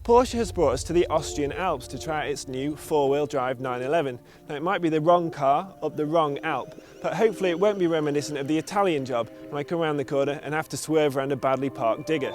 Porsche has brought us to the Austrian Alps to try out its new four-wheel drive 911. Now it might be the wrong car up the wrong Alp, but hopefully it won't be reminiscent of the Italian job when I come around the corner and have to swerve around a badly parked digger.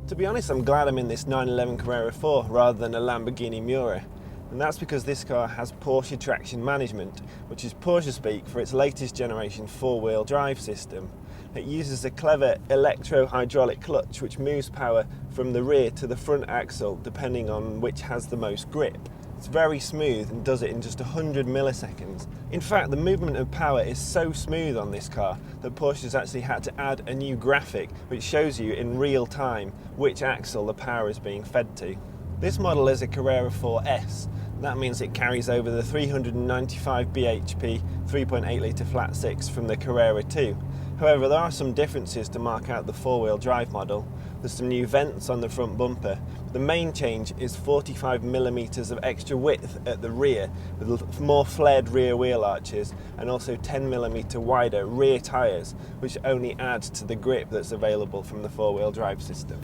To be honest, I'm glad I'm in this 911 Carrera 4 rather than a Lamborghini Miura. And that's because this car has Porsche traction management, which is Porsche speak for its latest generation four-wheel drive system. It uses a clever electro-hydraulic clutch which moves power from the rear to the front axle depending on which has the most grip. It's very smooth and does it in just 100 milliseconds. In fact, the movement of power is so smooth on this car that Porsche has actually had to add a new graphic which shows you in real time which axle the power is being fed to. This model is a Carrera 4S. That means it carries over the 395 bhp 3.8 litre flat six from the Carrera 2. However, there are some differences to mark out the four-wheel drive model. There's some new vents on the front bumper. The main change is 45mm of extra width at the rear with more flared rear wheel arches and also 10mm wider rear tyres, which only adds to the grip that's available from the four-wheel drive system.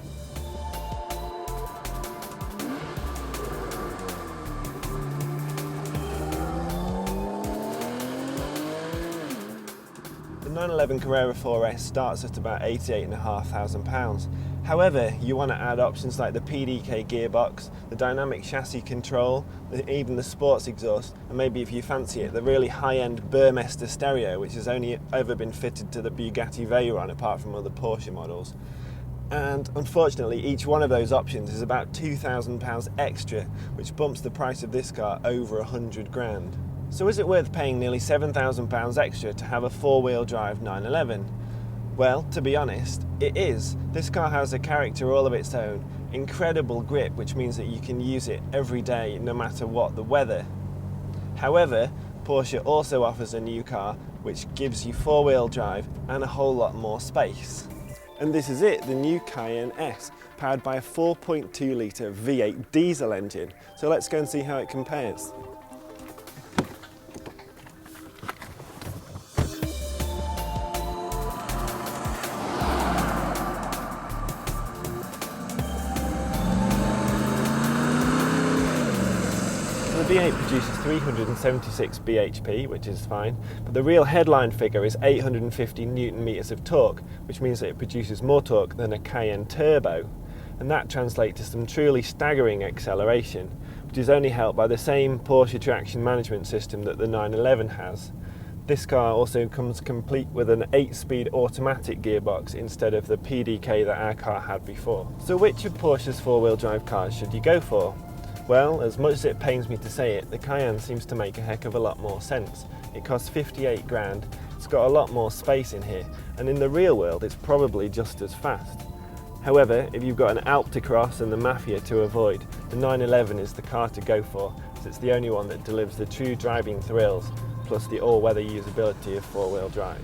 The 911 Carrera 4S starts at about £88,500. However, you want to add options like the PDK gearbox, the dynamic chassis control, even the sports exhaust, and maybe if you fancy it, the really high-end Burmester stereo, which has only ever been fitted to the Bugatti Veyron apart from other Porsche models. And unfortunately, each one of those options is about £2,000 extra, which bumps the price of this car over 100 grand. So is it worth paying nearly £7,000 extra to have a four-wheel drive 911? Well, to be honest, it is. This car has a character all of its own, incredible grip, which means that you can use it every day no matter what the weather. However, Porsche also offers a new car which gives you four-wheel drive and a whole lot more space. And this is it, the new Cayenne S, powered by a 4.2 litre V8 diesel engine. So let's go and see how it compares. The V8 produces 376 bhp, which is fine, but the real headline figure is 850 Nm of torque, which means that it produces more torque than a Cayenne Turbo, and that translates to some truly staggering acceleration, which is only helped by the same Porsche traction management system that the 911 has. This car also comes complete with an 8-speed automatic gearbox instead of the PDK that our car had before. So which of Porsche's four-wheel drive cars should you go for? Well, as much as it pains me to say it, the Cayenne seems to make a heck of a lot more sense. It costs 58 grand, it's got a lot more space in here, and in the real world it's probably just as fast. However, if you've got an Alp to cross and the Mafia to avoid, the 911 is the car to go for, as it's the only one that delivers the true driving thrills, plus the all-weather usability of four-wheel drive.